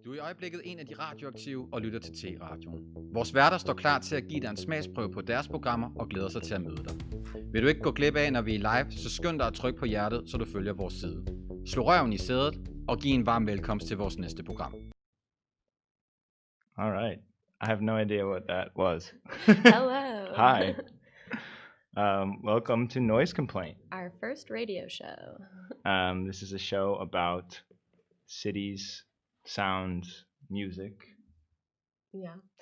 Du er i øjeblikket en af de radioaktive og lytter til T-Radioen. Vores værter står klar til at give dig en smagsprøve på deres programmer og glæder sig til at møde dig. Vil du ikke gå glip af, når vi er live, så skynd dig at trykke på hjertet, så du følger vores side. Slå røven i sædet og giv en varm velkomst til vores næste program. All right. I have no idea what that was. Hello. Hi. Welcome to Noise Complaint. Our first radio show. This is a show about cities, sounds, music,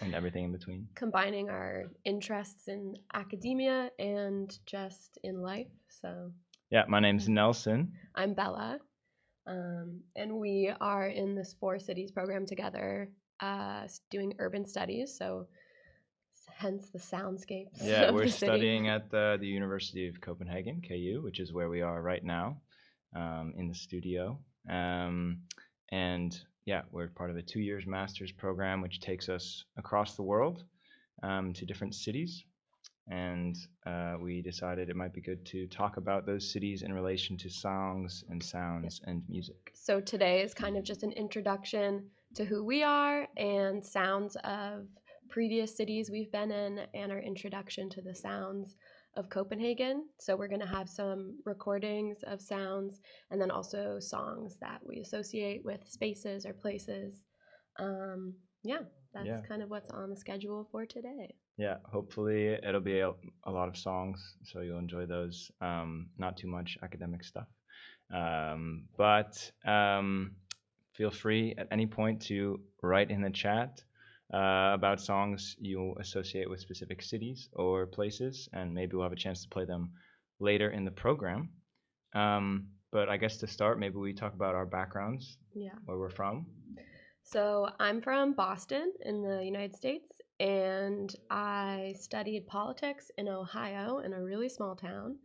and everything in between. Combining our interests in academia and just in life. So. Yeah, my name's Nelson. I'm Bella. And we are in this 4 cities program together, doing urban studies. So hence the Soundscapes. Yeah, we're studying at the University of Copenhagen, KU, which is where we are right now, in the studio. And yeah, we're part of a 2-year master's program, which takes us across the world to different cities. And we decided it might be good to talk about those cities in relation to songs and sounds and music. So today is kind of just an introduction to who we are and sounds of previous cities we've been in and our introduction to the sounds of Copenhagen. So we're going to have some recordings of sounds and then also songs that we associate with spaces or places. That's kind of what's on the schedule for today. Yeah, hopefully it'll be a lot of songs, so you'll enjoy those. Not too much academic stuff. But feel free at any point to write in the chat about songs you associate with specific cities or places, and maybe we'll have a chance to play them later in the program. But I guess to start, maybe we talk about our backgrounds, where we're from. So I'm from Boston in the United States, and I studied politics in Ohio in a really small town.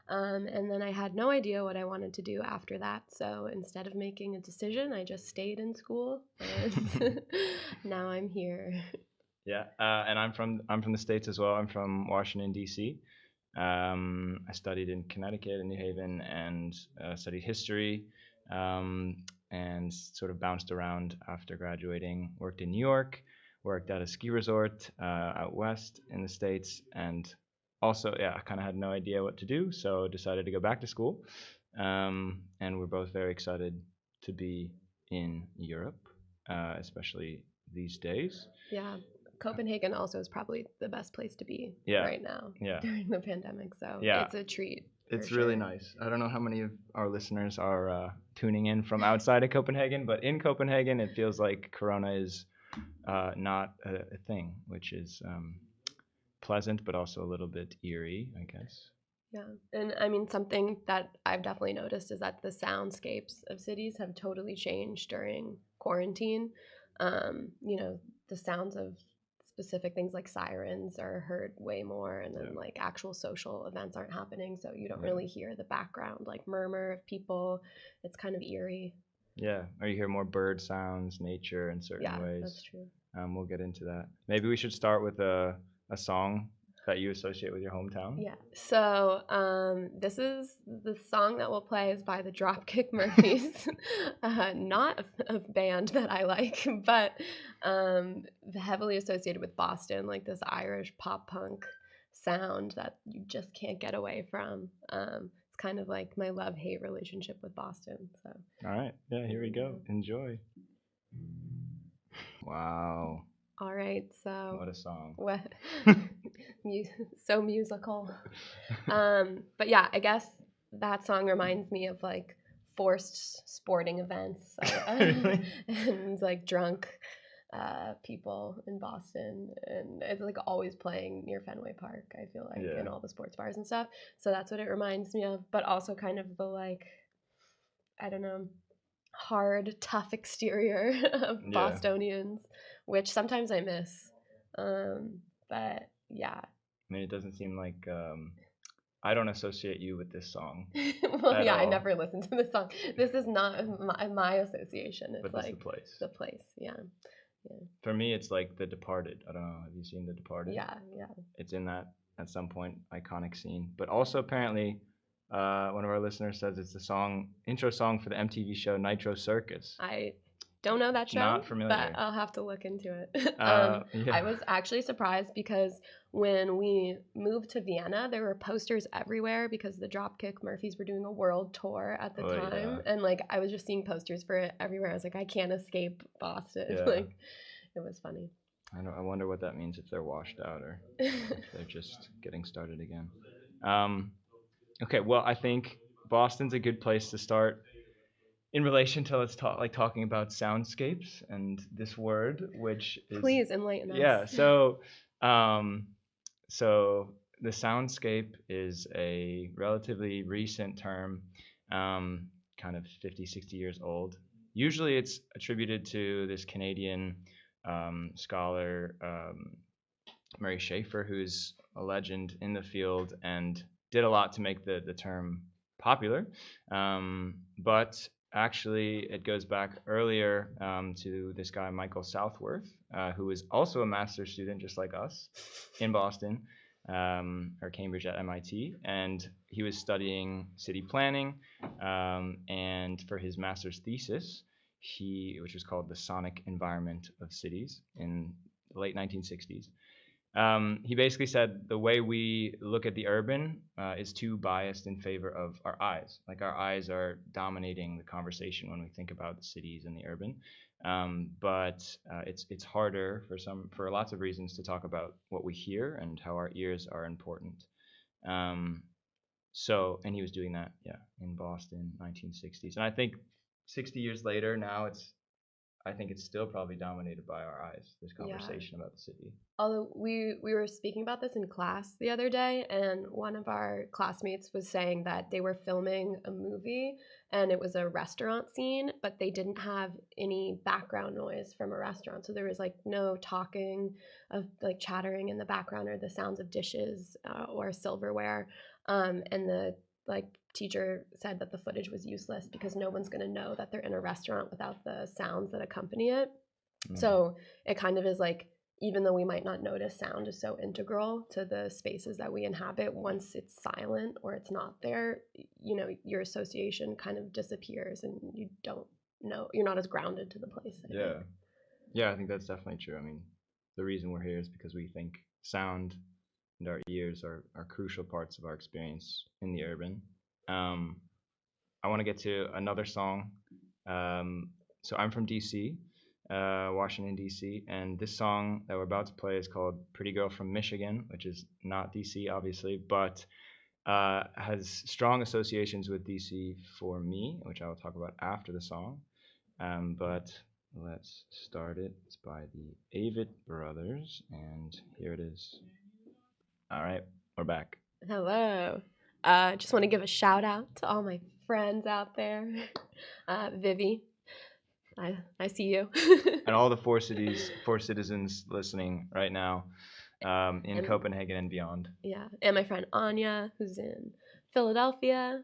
And then I had no idea what I wanted to do after that. So instead of making a decision, I just stayed in school, and now I'm here. Yeah, and I'm from the States as well. I'm from Washington, D.C. I studied in Connecticut and New Haven and studied history and sort of bounced around after graduating. Worked in New York, worked at a ski resort out west in the States, and also, I kind of had no idea what to do, so decided to go back to school. And we're both very excited to be in Europe, especially these days. Yeah, Copenhagen also is probably the best place to be right now during the pandemic, so it's a treat. It's really nice. I don't know how many of our listeners are tuning in from outside of Copenhagen, but in Copenhagen it feels like Corona is not a thing, which is pleasant, but also a little bit eerie, I guess. Yeah, and I mean, something that I've definitely noticed is that the soundscapes of cities have totally changed during quarantine. The sounds of specific things like sirens are heard way more, and then like actual social events aren't happening, so you don't really hear the background like murmur of people. It's kind of eerie. Yeah, or you hear more bird sounds, nature in certain ways. Yeah, that's true. We'll get into that. Maybe we should start with a song that you associate with your hometown. Yeah. So this is the song that we'll play is by the Dropkick Murphys. Not a band that I like, but heavily associated with Boston, like this Irish pop punk sound that you just can't get away from. It's kind of like my love-hate relationship with Boston. So. All right. Yeah, here we go. Enjoy. Wow. All right, so what a song. So musical. But yeah, I guess that song reminds me of like forced sporting events and like drunk people in Boston, and it's like always playing near Fenway Park, I feel like, in all the sports bars and stuff. So that's what it reminds me of, but also kind of the like, I don't know, hard, tough exterior of Bostonians, which sometimes I miss. But yeah. I mean, it doesn't seem like I don't associate you with this song. Well, yeah, all. I never listened to this song. This is not my association. It's but like the place. The place, yeah. For me, it's like The Departed. I don't know. Have you seen The Departed? Yeah. It's in that at some point iconic scene. But also apparently, one of our listeners says it's the intro song for the MTV show Nitro Circus. don't know that show. Not familiar. But I'll have to look into it. Yeah. I was actually surprised because when we moved to Vienna, there were posters everywhere because the Dropkick Murphys were doing a world tour at the time. Yeah. And like I was just seeing posters for it everywhere. I was like, I can't escape Boston. Yeah. Like it was funny. I wonder what that means, if they're washed out or if they're just getting started again. Okay, well, I think Boston's a good place to start in relation to talking about soundscapes and this word, which is, please enlighten us. Yeah, so the soundscape is a relatively recent term, kind of 50, 60 years old. Usually it's attributed to this Canadian scholar, Murray Schafer, who's a legend in the field and did a lot to make the term popular. But actually, it goes back earlier to this guy, Michael Southworth, who was also a master's student, just like us, in Boston, or Cambridge at MIT. And he was studying city planning. And for his master's thesis, which was called The Sonic Environment of Cities in the late 1960s, he basically said the way we look at the urban is too biased in favor of our eyes. Like our eyes are dominating the conversation when we think about the cities and the urban. But it's harder for lots of reasons to talk about what we hear and how our ears are important. And he was doing that, in Boston, 1960s. And I think 60 years later, now I think it's still probably dominated by our eyes, this conversation about the city. Although we were speaking about this in class the other day, and one of our classmates was saying that they were filming a movie and it was a restaurant scene, but they didn't have any background noise from a restaurant. So there was like no talking of like chattering in the background or the sounds of dishes or silverware. And the teacher said that the footage was useless because no one's going to know that they're in a restaurant without the sounds that accompany it. So it kind of is like, even though we might not notice, sound is so integral to the spaces that we inhabit. Once it's silent or it's not there, your association kind of disappears and you don't know, you're not as grounded to the place. I think that's definitely true. I mean, the reason we're here is because we think sound and our ears are crucial parts of our experience in the urban. I want to get to another song. So I'm from DC, Washington, DC, and this song that we're about to play is called Pretty Girl from Michigan, which is not DC, obviously, but has strong associations with DC for me, which I will talk about after the song. But let's start it. It's by the Avett Brothers, and here it is. All right, we're back. Hello. Just want to give a shout out to all my friends out there. Vivi, I see you. And all the four citizens listening right now in Copenhagen and beyond. Yeah, and my friend Anya, who's in Philadelphia.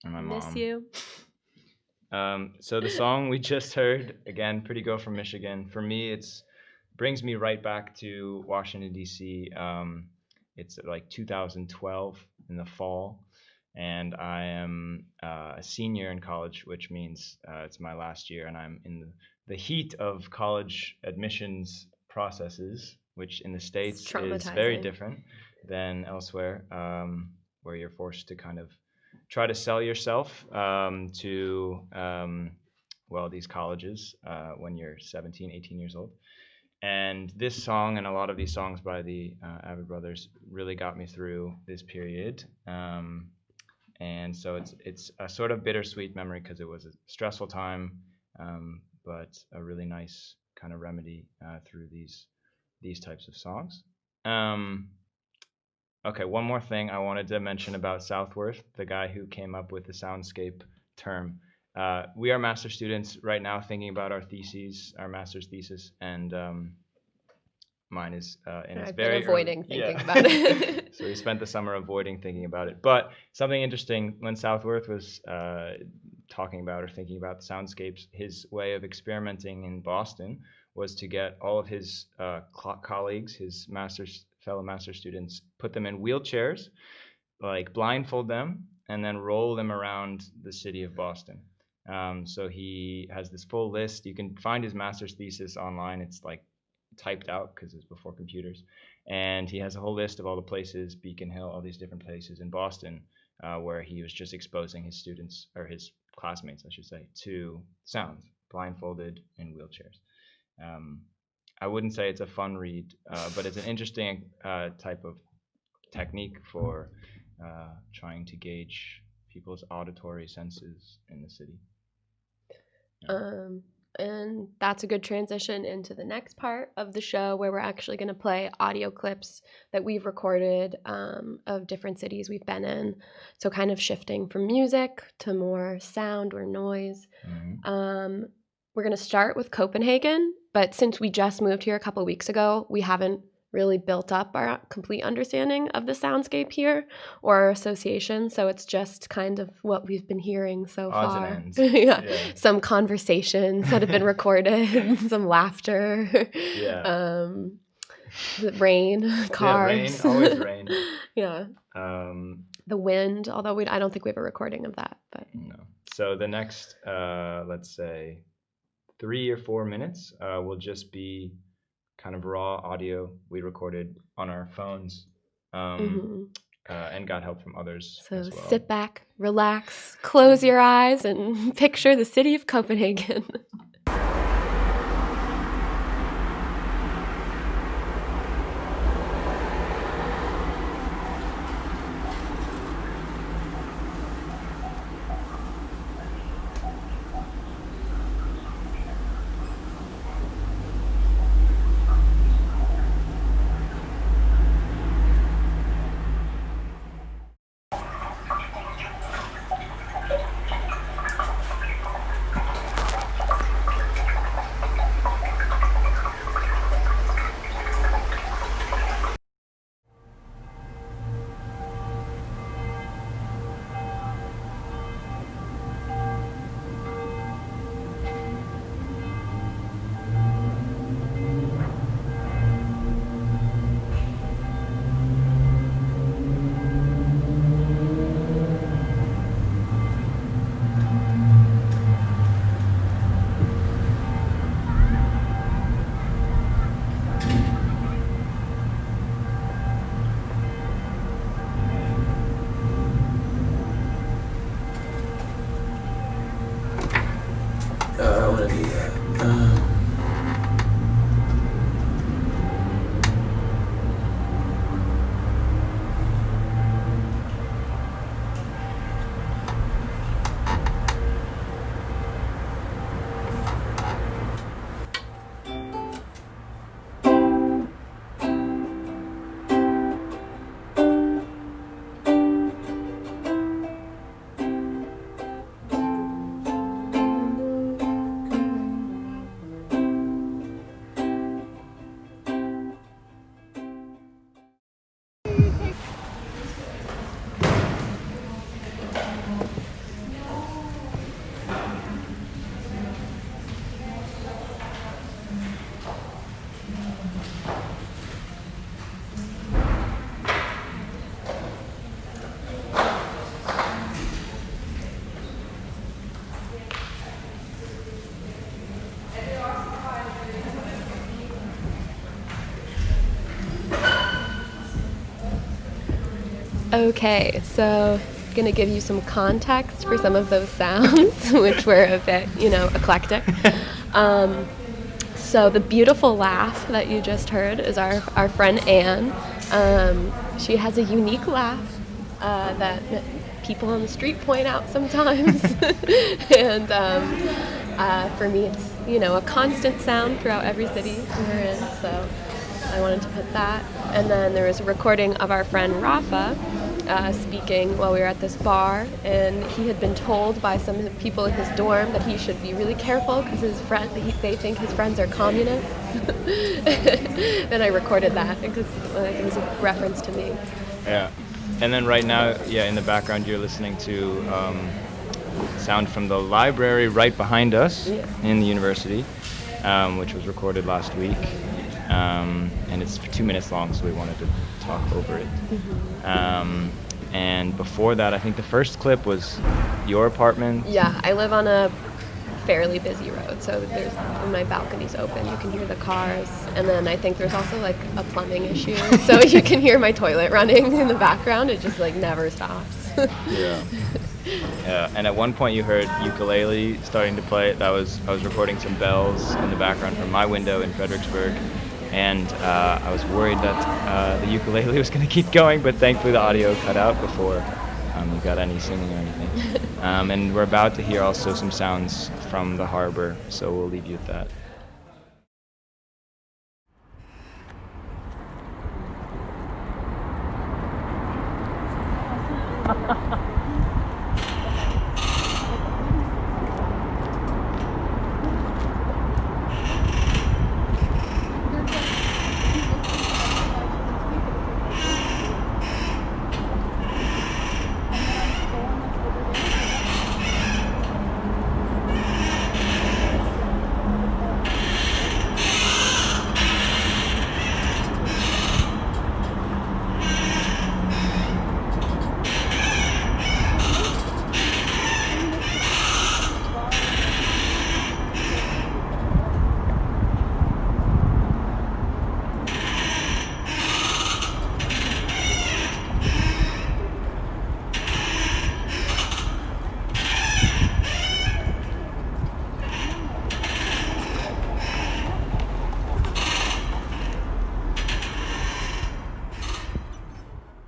And my mom. Miss you. So the song we just heard, again, Pretty Girl from Michigan, for me, brings me right back to Washington, D.C. It's like 2012 in the fall, and I am a senior in college, which means it's my last year, and I'm in the heat of college admissions processes, which in the States is very different than elsewhere, where you're forced to kind of try to sell yourself to these colleges when you're 17, 18 years old. And this song and a lot of these songs by the Avett Brothers really got me through this period. And so it's a sort of bittersweet memory because it was a stressful time, but a really nice kind of remedy through these types of songs. Okay, one more thing I wanted to mention about Southworth, the guy who came up with the soundscape term. We are master students right now thinking about our theses, our master's thesis, and mine is in its very been avoiding thinking about it. So we spent the summer avoiding thinking about it. But something interesting, when Southworth was talking about or thinking about the soundscapes, his way of experimenting in Boston was to get all of his colleagues, his fellow master students, put them in wheelchairs, like blindfold them, and then roll them around the city of Boston. So he has this full list. You can find his master's thesis online. It's like typed out because it's before computers. And he has a whole list of all the places, Beacon Hill, all these different places in Boston, where he was just exposing his students, or his classmates, I should say, to sound, blindfolded in wheelchairs. I wouldn't say it's a fun read, but it's an interesting type of technique for trying to gauge people's auditory senses in the city. Yeah. And that's a good transition into the next part of the show, where we're actually going to play audio clips that we've recorded of different cities we've been in. So kind of shifting from music to more sound or noise. Mm-hmm. We're going to start with Copenhagen, but since we just moved here a couple weeks ago, we haven't really built up our complete understanding of the soundscape here or our association. So it's just kind of what we've been hearing so Odds far. and ends. Yeah. Some conversations that have been recorded, some laughter. Yeah. The rain, cars. Yeah, rain, always rain. Yeah. The wind, although I don't think we have a recording of that. But no. So the next, let's say, 3 or 4 minutes will just be kind of raw audio we recorded on our phones, and got help from others. So as well. Sit back, relax, close your eyes, and picture the city of Copenhagen. Okay, so I'm going to give you some context for some of those sounds, which were a bit, eclectic. So the beautiful laugh that you just heard is our friend Anne. She has a unique laugh that people on the street point out sometimes. And for me, it's, a constant sound throughout every city we're in. So I wanted to put that. And then there was a recording of our friend Rafa speaking while we were at this bar, and he had been told by some people in his dorm that he should be really careful because they think his friends are communists. And I recorded that because it was a reference to me. Yeah, and then right now, in the background you're listening to sound from the library right behind us in the university, which was recorded last week. And it's 2 minutes long, so we wanted to talk over it. And before that, I think the first clip was your apartment. Yeah, I live on a fairly busy road, so there's when my balcony's open, you can hear the cars, and then I think there's also like a plumbing issue, so you can hear my toilet running in the background. It just like never stops. Yeah. Yeah, and at one point you heard ukulele starting to play. I was recording some bells in the background from my window in Fredericksburg, and I was worried that the ukulele was going to keep going, but thankfully the audio cut out before you got any singing or anything. And we're about to hear also some sounds from the harbor, so we'll leave you with that.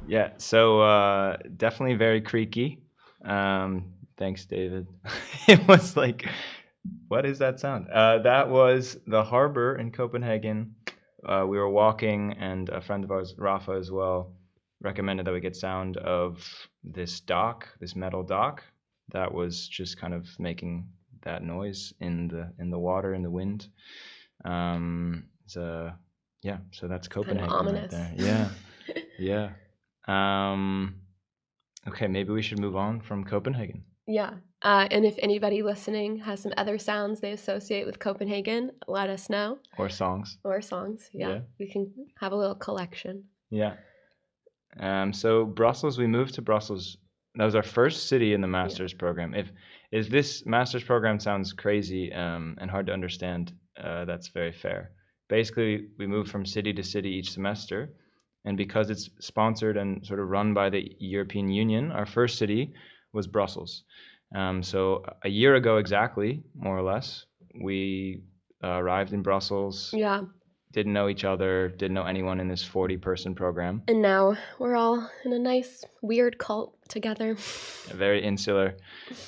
Yeah, so definitely very creaky. Thanks, David. It was like, what is that sound? That was the harbor in Copenhagen. We were walking, and a friend of ours, Rafa, as well, recommended that we get sound of this dock, this metal dock, that was just kind of making that noise in the water, in the wind. So that's Copenhagen kind of right there. Yeah, yeah. Okay, maybe we should move on from Copenhagen. Yeah. And if anybody listening has some other sounds they associate with Copenhagen, let us know. Or songs. Yeah. We can have a little collection. Yeah. So Brussels, we moved to Brussels. That was our first city in the master's program. If this master's program sounds crazy and hard to understand, that's very fair. Basically, we moved from city to city each semester. And because it's sponsored and sort of run by the European Union, our first city was Brussels. So a year ago exactly, more or less, we arrived in Brussels. Yeah. Didn't know each other, didn't know anyone in this 40-person program. And now we're all in a nice, weird cult together. Very insular.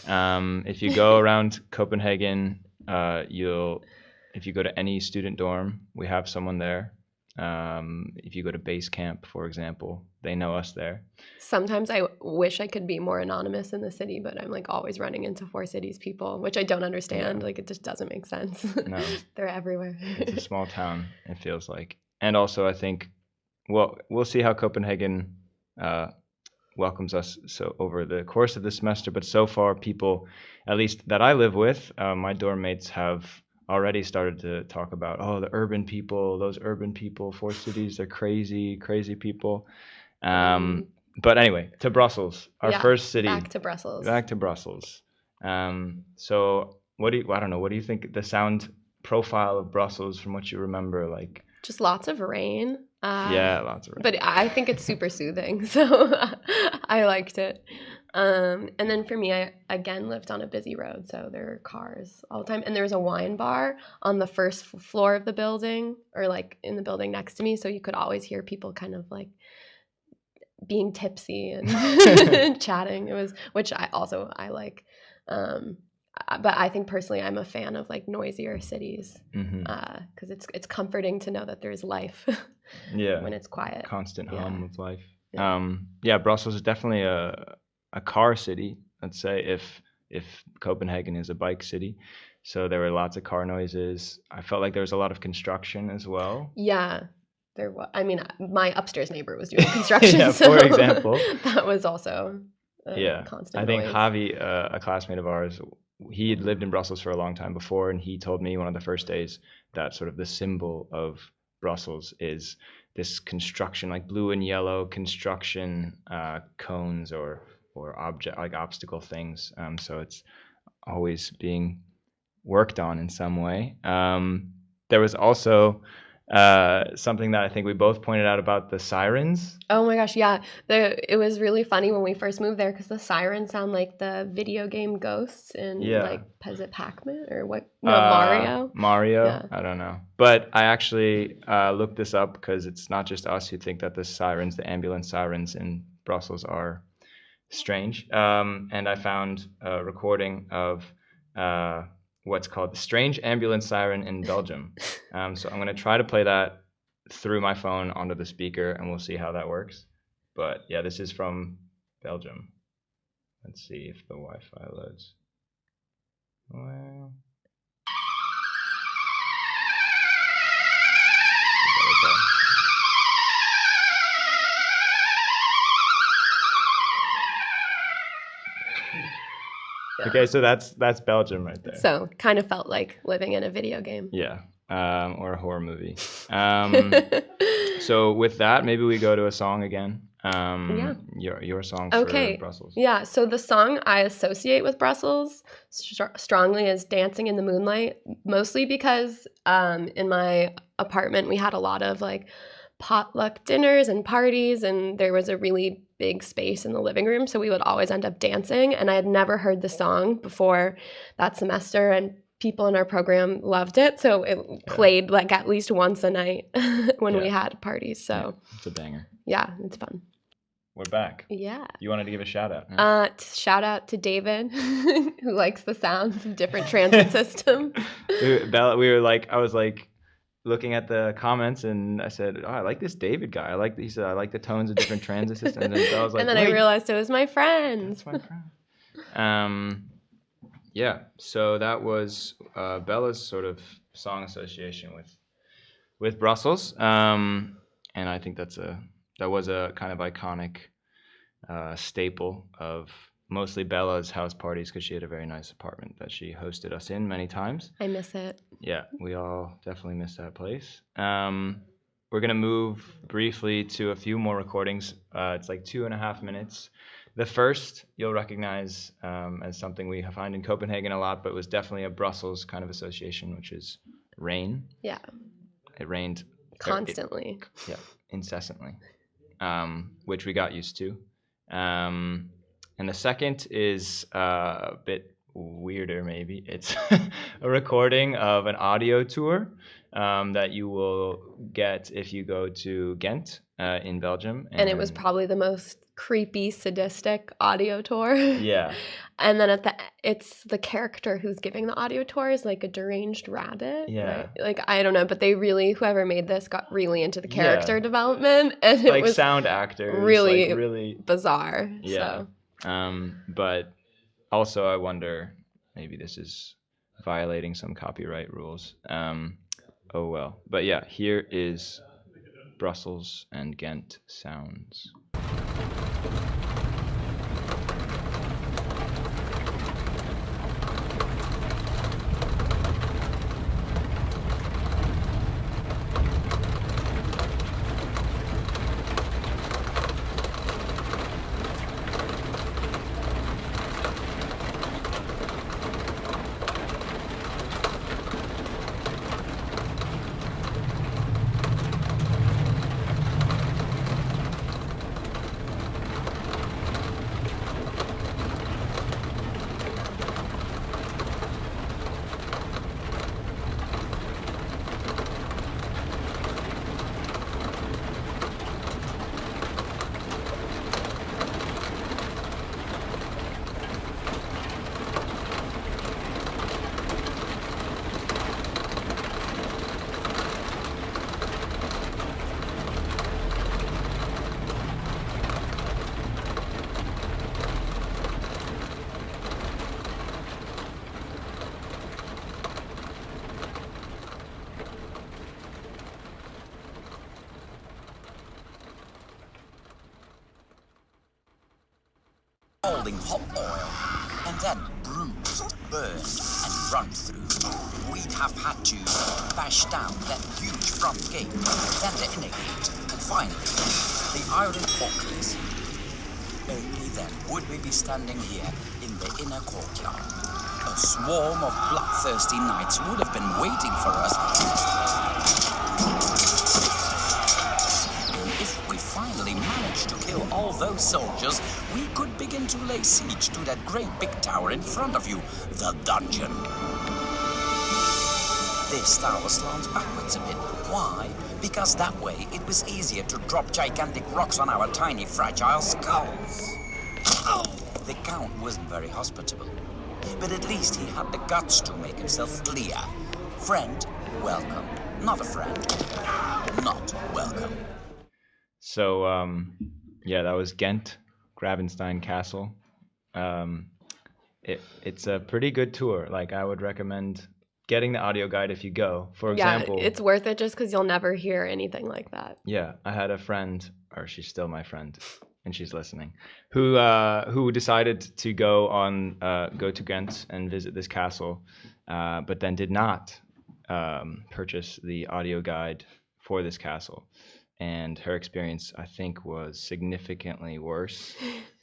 If you go around Copenhagen, if you go to any student dorm, we have someone there. If you go to base camp, for example, they know us there. Sometimes I wish I could be more anonymous in the city, but I'm like always running into Four Cities people, which I don't understand. Yeah. Like it just doesn't make sense. No. They're everywhere. It's a small town, it feels like. And also I think, well, we'll see how Copenhagen welcomes us so over the course of the semester, but so far people, at least that I live with, my dorm mates have already started to talk about, those urban people, Four Cities, they're crazy people. But anyway, to Brussels, our first city. Back to Brussels. So what do you think the sound profile of Brussels from what you remember, like? Just lots of rain. Lots of rain. But I think it's super soothing, so I liked it. And then for me, I again lived on a busy road, so there are cars all the time. And there was a wine bar on the first floor of the building, or like in the building next to me, so you could always hear people kind of like being tipsy and chatting. Which I like. But I think personally, I'm a fan of like noisier cities because it's comforting to know that there's life. When it's quiet. Constant hum of life. Brussels is definitely a car city, let's say, if Copenhagen is a bike city. So there were lots of car noises. I felt like there was a lot of construction as well. Yeah, there was. I mean, my upstairs neighbor was doing construction. For example. That was also constant I think noise. Javi, a classmate of ours, he had lived in Brussels for a long time before, and he told me one of the first days that sort of the symbol of Brussels is this construction, like blue and yellow construction cones or object like obstacle things. So it's always being worked on in some way. There was also something that I think we both pointed out about the sirens. Oh my gosh, yeah. It was really funny when we first moved there because the sirens sound like the video game ghosts in like, is it Pac-Man or what? No, Mario. Mario, yeah. I don't know. But I actually looked this up because it's not just us who think that the sirens, the ambulance sirens in Brussels are strange. And I found a recording of what's called the strange ambulance siren in Belgium. So I'm going to try to play that through my phone onto the speaker, and we'll see how that works. But yeah, this is from Belgium. Let's see if the Wi-Fi loads. Well, Yeah. Okay, so that's Belgium right there. So kind of felt like living in a video game. Yeah, or a horror movie. So with that, maybe we go to a song again. Your song for Brussels. Yeah, so the song I associate with Brussels strongly is Dancing in the Moonlight, mostly because in my apartment we had a lot of like potluck dinners and parties, and there was a really big space in the living room, so we would always end up dancing, and I had never heard the song before that semester, and people in our program loved it, so it played like at least once a night when we had parties. So it's a banger. Yeah, it's fun. We're back. Yeah. You wanted to give a shout out? Huh? Shout out to David, who likes the sounds of different transit systems. I was like looking at the comments, and I said, "Oh, I like this David guy. He said, I like the tones of different transit systems." And I was like, and then I realized it was my friend. That's my friend. Yeah. So that was Bella's sort of song association with Brussels, and I think that was a kind of iconic staple of mostly Bella's house parties, because she had a very nice apartment that she hosted us in many times. I miss it. Yeah, we all definitely miss that place. We're going to move briefly to a few more recordings. It's like 2.5 minutes. The first you'll recognize as something we find in Copenhagen a lot, but it was definitely a Brussels kind of association, which is rain. Yeah. It rained constantly. Incessantly, which we got used to. And the second is a bit weirder, maybe. It's a recording of an audio tour that you will get if you go to Ghent in Belgium. And it was probably the most creepy, sadistic audio tour. Yeah. And then it's the character who's giving the audio tour is like a deranged rabbit. Yeah. Right? Like, I don't know, but whoever made this got really into the character development. And it was sound actors. Really bizarre. Yeah. So. But also I wonder, maybe this is violating some copyright rules. Oh well. But yeah, here is Brussels and Ghent sounds. Scalding hot oil, and then bruised, burned, and run through. We'd have had to bash down that huge front gate, then detonate it, finally, the iron portcullis. Only then would we be standing here in the inner courtyard. A swarm of bloodthirsty knights would have been waiting for us. And if we finally managed to kill all those soldiers, we could begin to lay siege to that great big tower in front of you, the dungeon. This tower slants backwards a bit. Why? Because that way it was easier to drop gigantic rocks on our tiny, fragile skulls. The Count wasn't very hospitable, but at least he had the guts to make himself clear. Friend, welcome. Not a friend, not welcome. So, that was Ghent, Gravenstein Castle. It's a pretty good tour. Like, I would recommend getting the audio guide if you go. For example, it's worth it just because you'll never hear anything like that. Yeah, I had a friend, or she's still my friend, and she's listening, who decided to go to Ghent and visit this castle, but then did not purchase the audio guide for this castle, and her experience, I think, was significantly worse.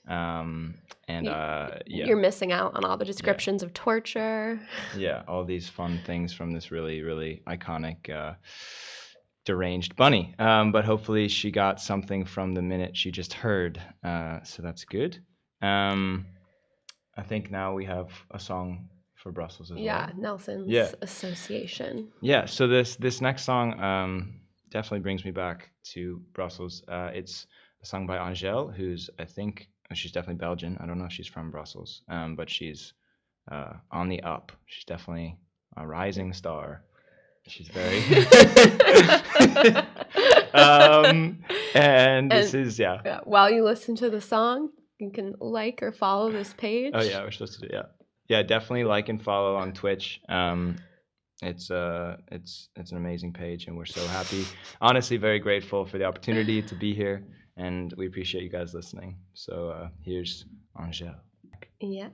You're missing out on all the descriptions of torture. Yeah, all these fun things from this really, really iconic deranged bunny. But hopefully she got something from the minute she just heard. So that's good. I think now we have a song for Brussels as well. Yeah, Nelson's Association. Yeah, so this next song definitely brings me back to Brussels. It's a song by Angèle, who's, I think, she's definitely Belgian. I don't know if she's from Brussels, but she's on the up. She's definitely a rising star. She's very... and this is, while you listen to the song, you can like or follow this page. Oh, yeah, we're supposed to do, Yeah, definitely like and follow on Twitch. It's an amazing page, and we're so happy. Honestly, very grateful for the opportunity to be here, and we appreciate you guys listening. So here's Angèle. Yeah.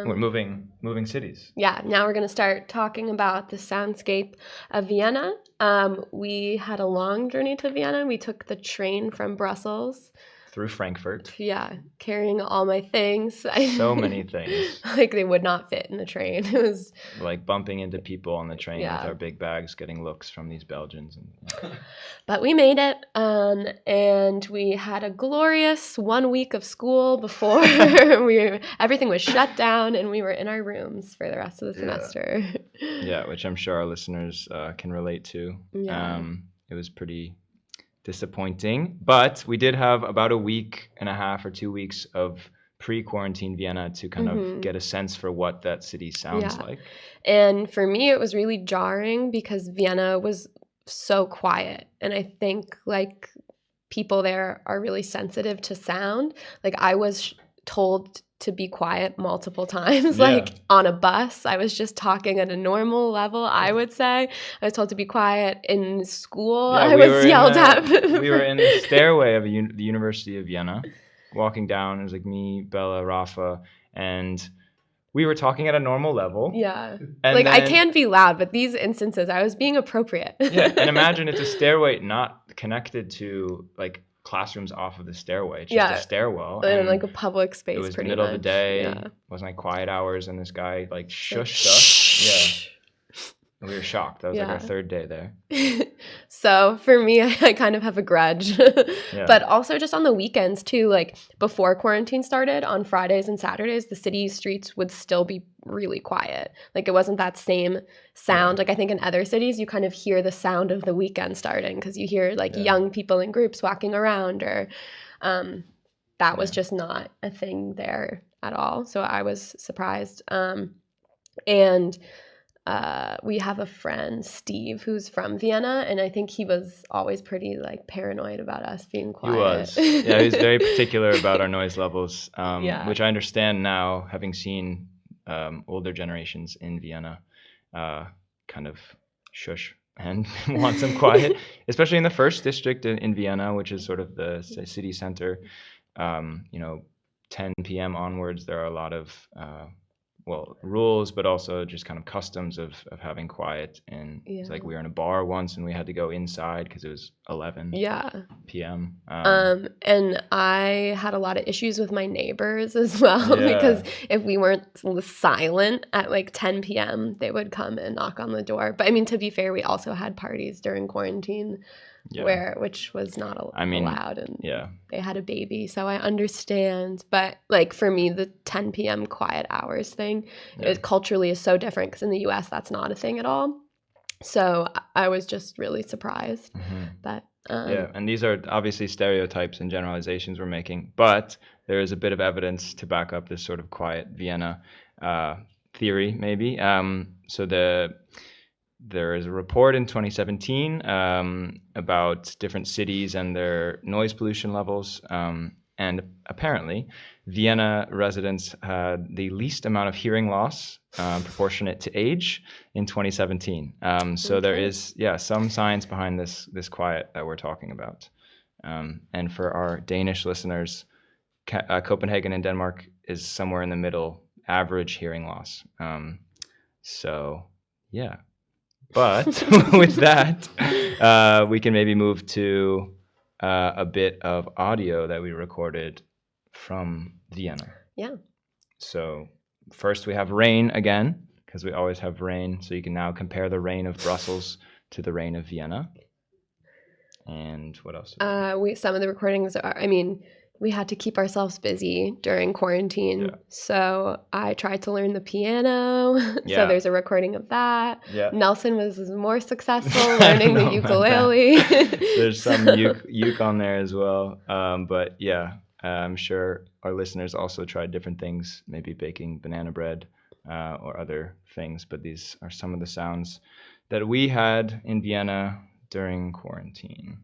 We're moving cities. Yeah, now we're going to start talking about the Soundscape of Vienna. We had a long journey to Vienna. We took the train from Brussels through Frankfurt. Yeah, carrying all my things. So many things. Like, they would not fit in the train. It was like bumping into people on the train with our big bags, getting looks from these Belgians. But we made it, and we had a glorious 1 week of school before everything was shut down, and we were in our rooms for the rest of the semester. Yeah, which I'm sure our listeners can relate to. Yeah. It was pretty disappointing, but we did have about a week and a half or 2 weeks of pre-quarantine Vienna to kind of get a sense for what that city sounds like. And for me, it was really jarring because Vienna was so quiet, and I think like people there are really sensitive to sound. Like, I was told to be quiet multiple times, like on a bus. I was just talking at a normal level, I would say. I was told to be quiet in school. I was yelled at. We were in the stairway of the University of Vienna, walking down. It was like me, Bella, Rafa, and we were talking at a normal level. Yeah. And like, I can be loud, but these instances, I was being appropriate. Yeah, and imagine it's a stairway not connected to, like, classrooms off of the stairway. It's just a stairwell. And like a public space. It was pretty middle much. of the day. Yeah. It wasn't like quiet hours, and this guy like shushed us. Yeah. And we were shocked. That was like our third day there. So for me, I kind of have a grudge. But also just on the weekends too, like before quarantine started, on Fridays and Saturdays, the city streets would still be really quiet. Like, it wasn't that same sound. Like, I think in other cities, you kind of hear the sound of the weekend starting because you hear like young people in groups walking around, or that was just not a thing there at all. So I was surprised. And we have a friend, Steve, who's from Vienna, and I think he was always pretty like paranoid about us being quiet. He was. Yeah, he was very particular about our noise levels, which I understand now, having seen older generations in Vienna kind of shush and want some quiet, especially in the first district in Vienna, which is sort of the city center. 10 p.m. onwards, there are a lot of rules, but also just kind of customs of having quiet. And it's like we were in a bar once and we had to go inside because it was 11 p.m. And I had a lot of issues with my neighbors as well because if we weren't silent at like 10 p.m., they would come and knock on the door. But I mean, to be fair, we also had parties during quarantine which was not allowed, and they had a baby, so I understand. But like for me, the 10 p.m. quiet hours thing culturally is so different because in the US that's not a thing at all. So I was just really surprised that and these are obviously stereotypes and generalizations we're making, but there is a bit of evidence to back up this sort of quiet Vienna theory, maybe. So there is a report in 2017 about different cities and their noise pollution levels. And apparently, Vienna residents had the least amount of hearing loss proportionate to age in 2017. So there is, some science behind this quiet that we're talking about. And for our Danish listeners, Copenhagen in Denmark is somewhere in the middle, average hearing loss. But with that, we can maybe move to a bit of audio that we recorded from Vienna. Yeah. So first we have rain again, because we always have rain. So you can now compare the rain of Brussels to the rain of Vienna. And what else? Some of the recordings are, we had to keep ourselves busy during quarantine. Yeah. So I tried to learn the piano. So there's a recording of that. Yeah. Nelson was more successful learning the ukulele. There's some uke on there as well. But I'm sure our listeners also tried different things, maybe baking banana bread or other things. But these are some of the sounds that we had in Vienna during quarantine.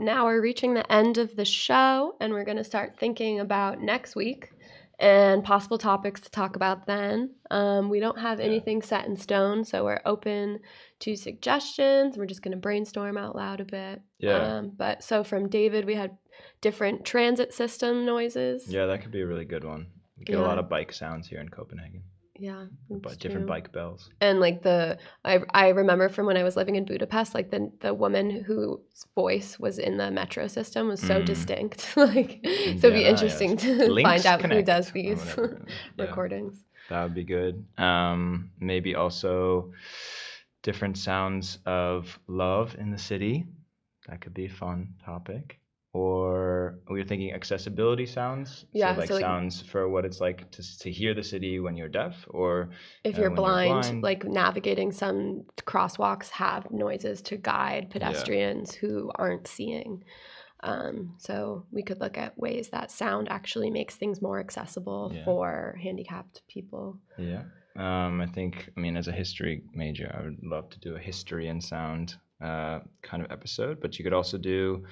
Now we're reaching the end of the show, and we're going to start thinking about next week and possible topics to talk about then. We don't have anything set in stone, so we're open to suggestions. We're just going to brainstorm out loud a bit. But so from David, we had different transit system noises. Yeah, that could be a really good one. We get a lot of bike sounds here in Copenhagen. Yeah, different bike bells. And like I remember from when I was living in Budapest, like the woman whose voice was in the metro system was so distinct. So it'd be interesting to find out who does these recordings. That would be good. Maybe also different sounds of love in the city. That could be a fun topic. or we're thinking accessibility sounds. Yeah, so like sounds for what it's like to hear the city when you're deaf, or if you're blind, like navigating some crosswalks have noises to guide pedestrians who aren't seeing. So we could look at ways that sound actually makes things more accessible for handicapped people. Yeah. I think, as a history major, I would love to do a history and sound kind of episode, but you could also do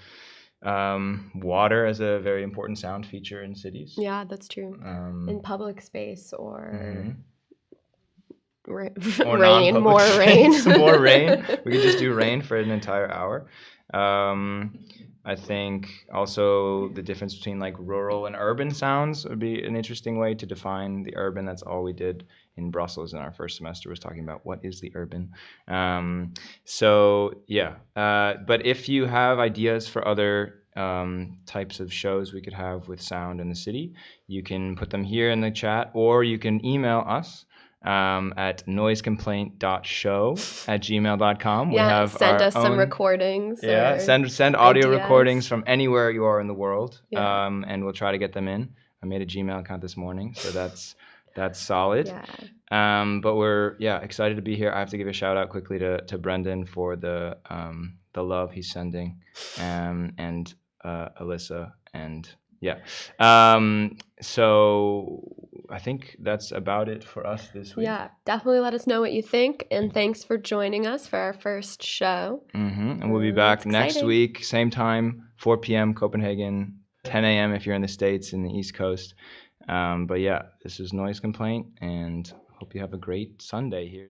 water as a very important sound feature in cities. Yeah, that's true. In public space or rain, more rain. More rain. We could just do rain for an entire hour. I think also the difference between like rural and urban sounds would be an interesting way to define the urban. That's all we did in Brussels in our first semester, was talking about what is the urban. But if you have ideas for other types of shows we could have with sound in the city, you can put them here in the chat, or you can email us at noisecomplaint.show@gmail.com. Yeah, send us some recordings. Yeah, send audio recordings from anywhere you are in the world, and we'll try to get them in. I made a Gmail account this morning, so that's solid. Yeah. But we're excited to be here. I have to give a shout out quickly to Brendan for the love he's sending, and Alyssa, and so I think that's about it for us this week. Yeah, definitely let us know what you think, and thanks for joining us for our first show. And we'll be back next week, same time, 4 p.m. Copenhagen, 10 a.m. if you're in the States, in the East Coast. But this is Noise Complaint, and hope you have a great Sunday here.